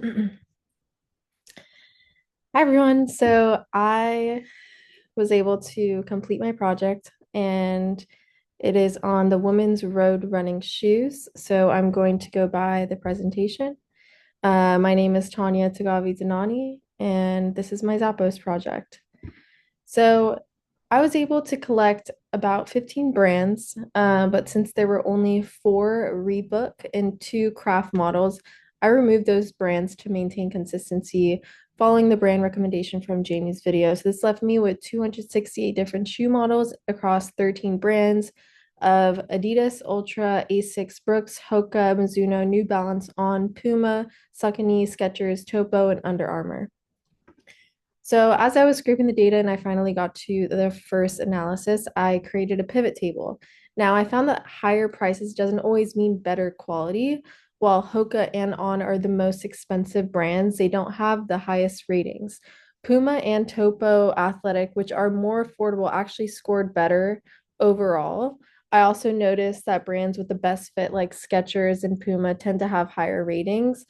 Hi everyone. So I was able to complete my project and it is on the women's road running shoes. So I'm going to go by the presentation. My name is Tanya Tagavi Zanani and this is my Zappos project. So I was able to collect about 15 brands, but since there were only four Rebook and two craft models, I removed those brands to maintain consistency following the brand recommendation from Jamie's video. So this left me with 268 different shoe models across 13 brands of Adidas, Ultra, Asics, Brooks, Hoka, Mizuno, New Balance, On, Puma, Saucony, Skechers, Topo, and Under Armour. So as I was scraping the data and I finally got to the first analysis, I created a pivot table. Now I found that higher prices doesn't always mean better quality. While Hoka and On are the most expensive brands, they don't have the highest ratings. Puma and Topo Athletic, which are more affordable, actually scored better overall. I also noticed that brands with the best fit, like Skechers and Puma, tend to have higher ratings,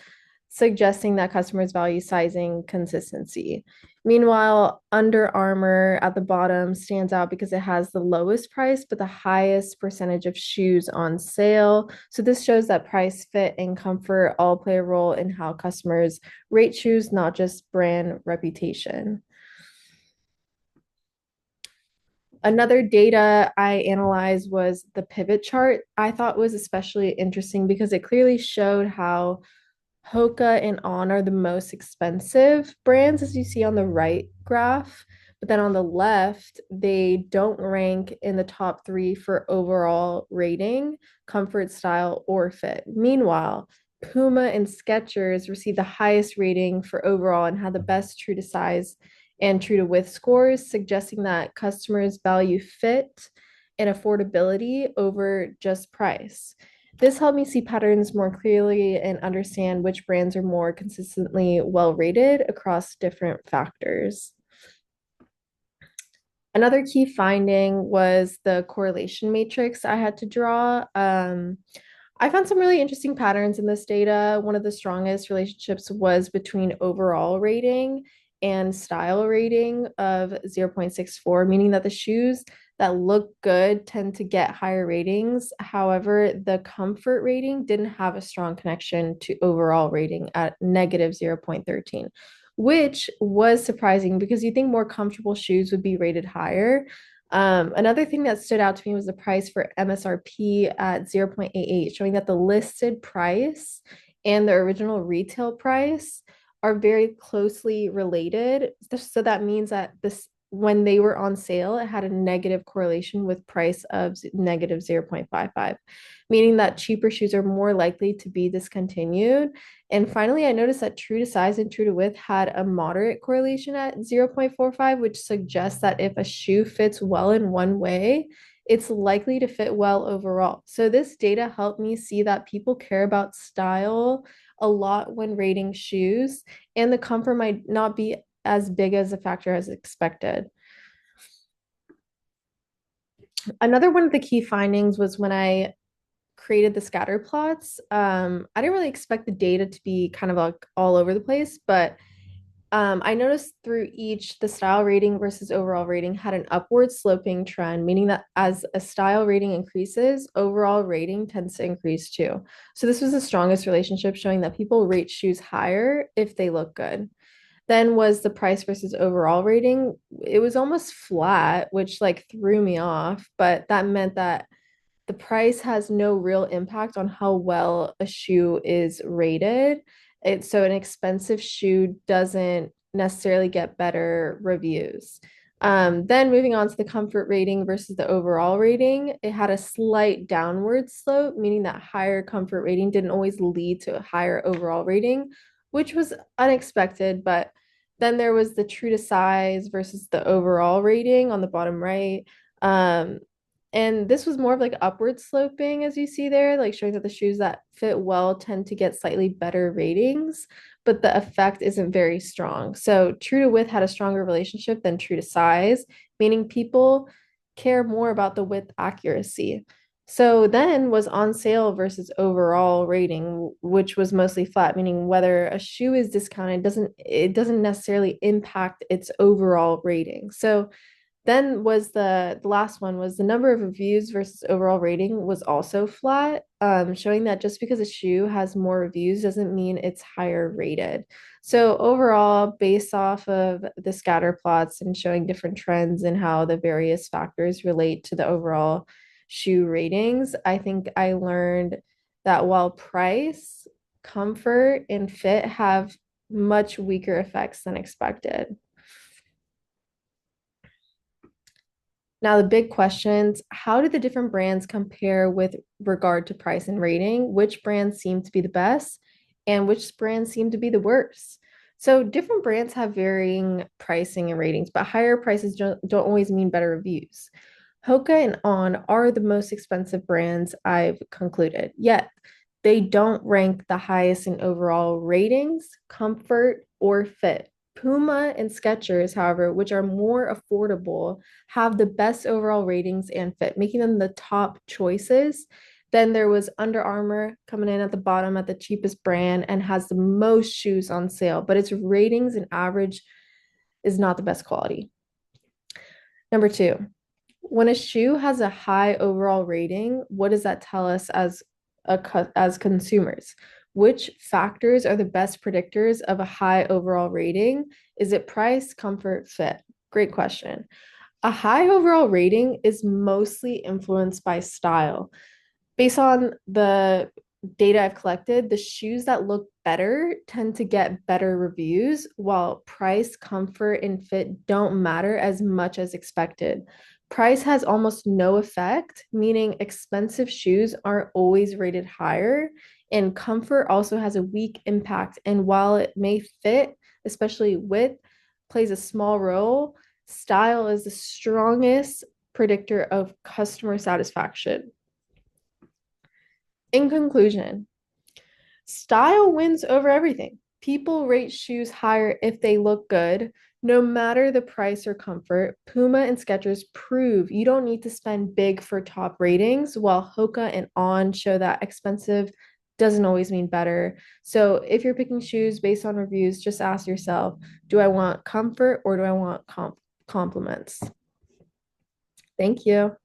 suggesting that customers value sizing consistency. Meanwhile, Under Armour at the bottom stands out because it has the lowest price, but the highest percentage of shoes on sale. So this shows that price, fit, and comfort all play a role in how customers rate shoes, not just brand reputation. Another data I analyzed was the pivot chart. I thought was especially interesting because it clearly showed how Hoka and On are the most expensive brands, as you see on the right graph. But then on the left, they don't rank in the top three for overall rating, comfort, style, or fit. Meanwhile, Puma and Skechers received the highest rating for overall and had the best true to size and true to width scores, suggesting that customers value fit and affordability over just price. This helped me see patterns more clearly and understand which brands are more consistently well rated across different factors. Another key finding was the correlation matrix I had to draw. I found some really interesting patterns in this data. One of the strongest relationships was between overall rating and style rating of 0.64, meaning that the shoes that look good tend to get higher ratings. However, the comfort rating didn't have a strong connection to overall rating at negative 0.13, which was surprising because you think more comfortable shoes would be rated higher. Another thing that stood out to me was the price for MSRP at 0.88, showing that the listed price and the original retail price are very closely related. So that means that this when they were on sale, it had a negative correlation with price of negative 0.55, meaning that cheaper shoes are more likely to be discontinued. And finally, I noticed that true to size and true to width had a moderate correlation at 0.45, which suggests that if a shoe fits well in one way, it's likely to fit well overall. So this data helped me see that people care about style a lot when rating shoes, and the comfort might not be as big as a factor as expected. Another one of the key findings was when I created the scatter plots. I didn't really expect the data to be kind of like all over the place, but I noticed through each, the style rating versus overall rating had an upward sloping trend, meaning that as a style rating increases, overall rating tends to increase too. So this was the strongest relationship, showing that people rate shoes higher if they look good. Then was the price versus overall rating. It was almost flat, which like threw me off, but that meant that the price has no real impact on how well a shoe is rated. So an expensive shoe doesn't necessarily get better reviews. Then moving on to the comfort rating versus the overall rating, it had a slight downward slope, meaning that higher comfort rating didn't always lead to a higher overall rating, which was unexpected. But then there was the true to size versus the overall rating on the bottom right. Um, and this was more of like upward sloping, as you see there, like showing that the shoes that fit well tend to get slightly better ratings, but the effect isn't very strong. So true to width had a stronger relationship than true to size, meaning people care more about the width accuracy. So then was on sale versus overall rating, which was mostly flat, meaning whether a shoe is discounted doesn't necessarily impact its overall rating. So then was the last one was the number of reviews versus overall rating was also flat, showing that just because a shoe has more reviews doesn't mean it's higher rated. So overall, based off of the scatter plots and showing different trends and how the various factors relate to the overall shoe ratings, I think I learned that while price, comfort, and fit have much weaker effects than expected. Now, the big questions, how do the different brands compare with regard to price and rating? Which brands seem to be the best and which brands seem to be the worst? So, different brands have varying pricing and ratings, but higher prices don't always mean better reviews. Hoka and On are the most expensive brands I've concluded, yet they don't rank the highest in overall ratings, comfort, or fit. Puma and Skechers, however, which are more affordable, have the best overall ratings and fit, making them the top choices. Then there was Under Armour coming in at the bottom at the cheapest brand and has the most shoes on sale, but its ratings and average is not the best quality. Number two, when a shoe has a high overall rating, what does that tell us as consumers? Which factors are the best predictors of a high overall rating? Is it price, comfort, fit? Great question. A high overall rating is mostly influenced by style. Based on the data I've collected, the shoes that look better tend to get better reviews, while price, comfort, and fit don't matter as much as expected. Price has almost no effect, meaning expensive shoes aren't always rated higher, and comfort also has a weak impact. And while it may fit, especially width, plays a small role, style is the strongest predictor of customer satisfaction. In conclusion, style wins over everything. People rate shoes higher if they look good, no matter the price or comfort. Puma and Skechers prove you don't need to spend big for top ratings, while Hoka and On show that expensive doesn't always mean better. So if you're picking shoes based on reviews, just ask yourself, do I want comfort or do I want compliments? Thank you.